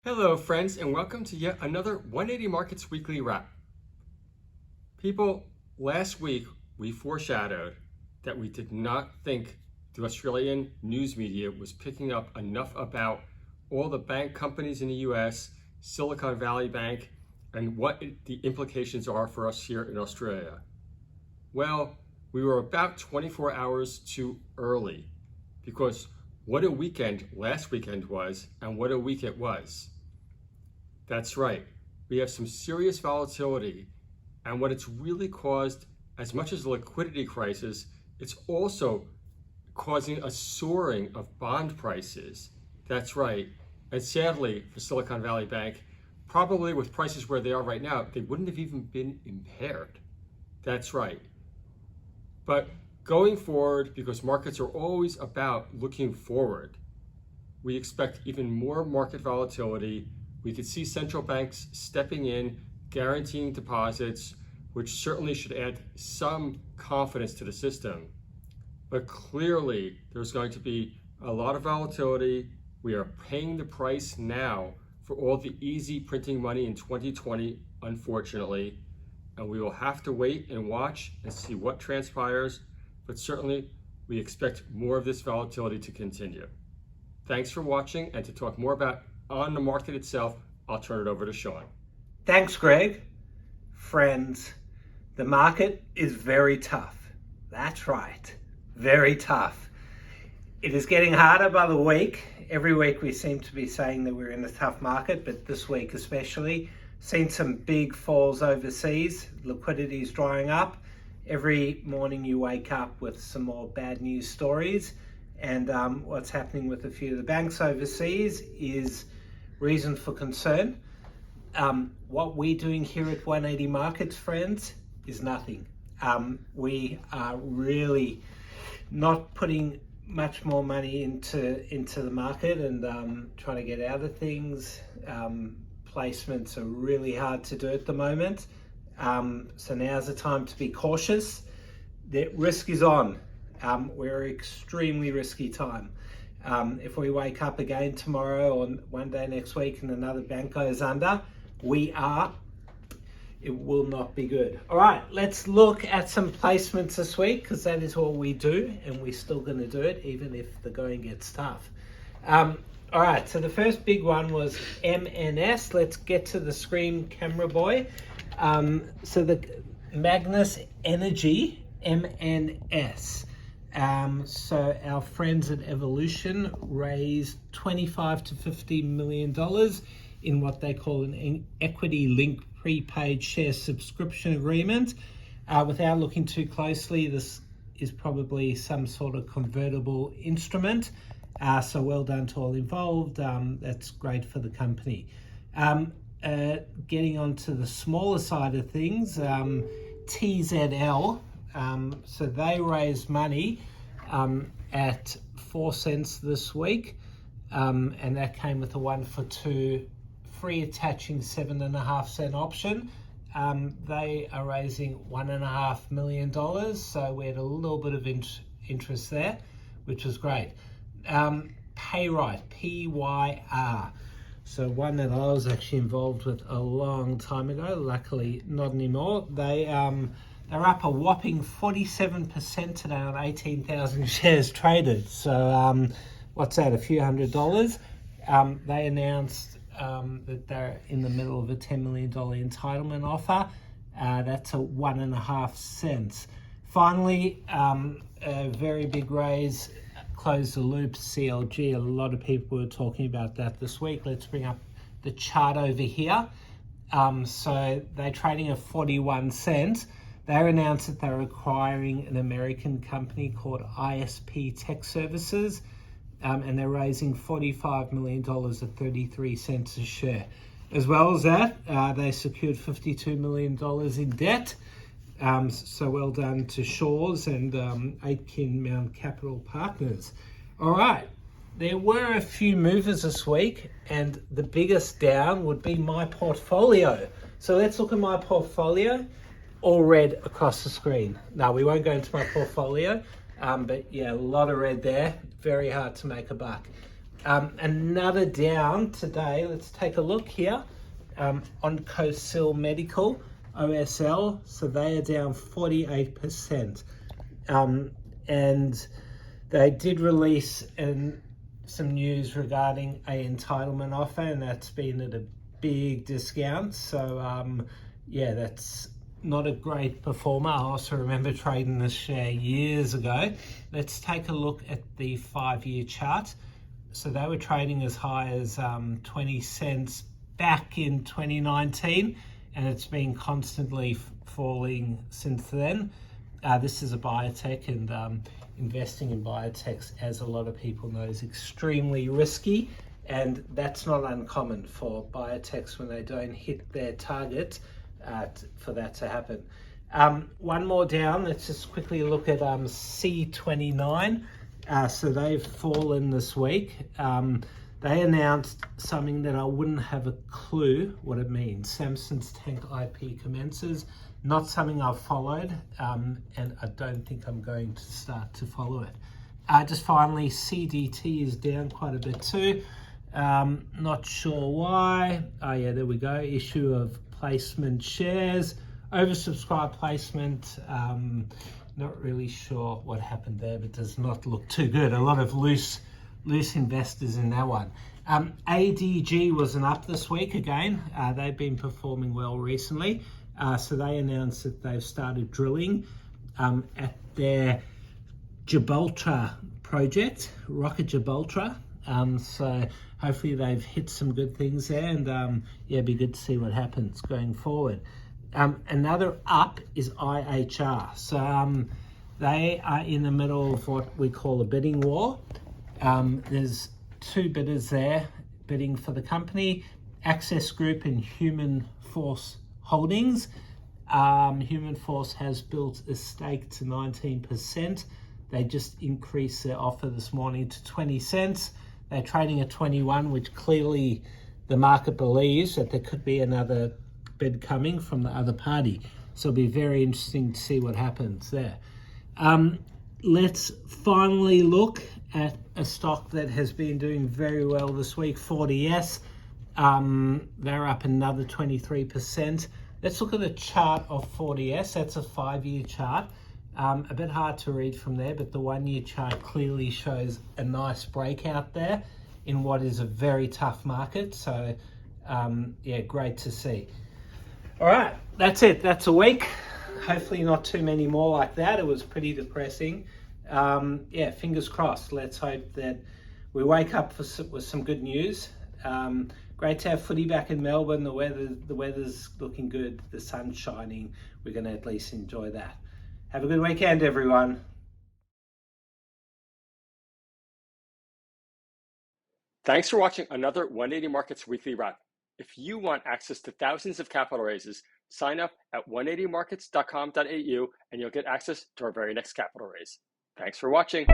Hello friends, and welcome to yet another 180 Markets Weekly Wrap. People, last week we foreshadowed that we did not think the Australian news media was picking up enough about all the bank companies in the US, Silicon Valley Bank, and what the implications are for us here in Australia. Well, we were about 24 hours too early because what a weekend last weekend was and what a week it was. That's right, we have some serious volatility, and what it's really caused, as much as a liquidity crisis, it's also causing a soaring of bond prices. That's right, and sadly for Silicon Valley Bank, probably with prices where they are right now, they wouldn't have even been impaired. That's right. But going forward, because markets are always about looking forward, we expect even more market volatility. We could see central banks stepping in, guaranteeing deposits, which certainly should add some confidence to the system. But clearly, there's going to be a lot of volatility. We are paying the price now for all the easy printing money in 2020, unfortunately. And we will have to wait and watch and see what transpires. But certainly, we expect more of this volatility to continue. Thanks for watching, and to talk more about on the market itself, I'll turn it over to Sean. Thanks, Greg. Friends, the market is very tough. That's right, very tough. It is getting harder by the week. Every week we seem to be saying that we're in a tough market, but this week especially, seen some big falls overseas. Liquidity is drying up. Every morning you wake up with some more bad news stories. And what's happening with a few of the banks overseas is reason for concern. What we're doing here at 180 Markets, friends, is nothing. We are really not putting much more money into the market and trying to get out of things. Placements are really hard to do at the moment. So now's the time to be cautious. The risk is on. We're extremely risky time. If we wake up again tomorrow or one day next week and another bank goes under, it will not be good. All right, let's look at some placements this week, because that is what we do, and we're still going to do it even if the going gets tough. All right, so the first big one was MNS. Let's get to the screen, camera boy. So the Magnus Energy, MNS. So our friends at Evolution raised $25 to $50 million in what they call an equity-linked prepaid share subscription agreement. Without looking too closely, this is probably some sort of convertible instrument. So well done to all involved. That's great for the company. Getting on to the smaller side of things, TZL. So they raised money at 4 cents this week, and that came with a 1-for-2 free attaching 7.5 cent option. They are raising $1.5 million, so we had a little bit of interest there, which was great. Payrite, PYR. So one that I was actually involved with a long time ago, luckily not anymore. They're up a whopping 47% today on 18,000 shares traded. So what's that, a few $100s? They announced that they're in the middle of a $10 million entitlement offer. That's a 1.5 cents. Finally, a very big raise, close the loop, CLG. A lot of people were talking about that this week. Let's bring up the chart over here. So they're trading at 41 cents. They announced that they're acquiring an American company called ISP Tech Services, and they're raising $45 million at 33 cents a share. As well as that, they secured $52 million in debt. So well done to Shaw's and Aitken Mount Capital Partners. All right, there were a few movers this week, and the biggest down would be my portfolio. So let's look at my portfolio. All red across the screen. Now, we won't go into my portfolio, but yeah, a lot of red there. Very hard to make a buck. Another down today. Let's take a look here on Cosil Medical, OSL. So they are down 48%. And they did release some news regarding a entitlement offer, and that's been at a big discount. So yeah, that's not a great performer. I also remember trading this share years ago. Let's take a look at the 5-year chart. So they were trading as high as 20 cents back in 2019, and it's been constantly falling since then. This is a biotech, and investing in biotechs, as a lot of people know, is extremely risky, and that's not uncommon for biotechs when they don't hit their target for that to happen. One more down. Let's just quickly look at C29. So they've fallen this week. They announced something that I wouldn't have a clue what it means. Samsung's tank IP commences. Not something I've followed, and I don't think I'm going to start to follow it. Just finally, CDT is down quite a bit too. Not sure why. Oh yeah, there we go. Issue of placement shares, oversubscribed placement. Not really sure what happened there, but does not look too good. A lot of loose investors in that one. ADG wasn't up this week again. They've been performing well recently. So they announced that they've started drilling at their Gibraltar project, Rocket Gibraltar. So hopefully they've hit some good things there, and yeah, it'd be good to see what happens going forward. Another up is IHR. So they are in the middle of what we call a bidding war. There's two bidders there bidding for the company, Access Group and Human Force Holdings. Human Force has built a stake to 19%. They just increased their offer this morning to 20 cents. They're trading at 21, which clearly the market believes that there could be another bid coming from the other party. So it'll be very interesting to see what happens there. Let's finally look at a stock that has been doing very well this week, 40S. They're up another 23%. Let's look at the chart of 40S. That's a 5-year chart. A bit hard to read from there, but the 1-year chart clearly shows a nice breakout there in what is a very tough market. So yeah, great to see. All right, that's it. That's a week. Hopefully not too many more like that. It was pretty depressing. Yeah, fingers crossed. Let's hope that we wake up with some good news. Great to have footy back in Melbourne. The weather's looking good. The sun's shining. We're going to at least enjoy that. Have a good weekend, everyone. Thanks for watching another 180 Markets Weekly Wrap. If you want access to thousands of capital raises, sign up at 180markets.com.au and you'll get access to our very next capital raise. Thanks for watching.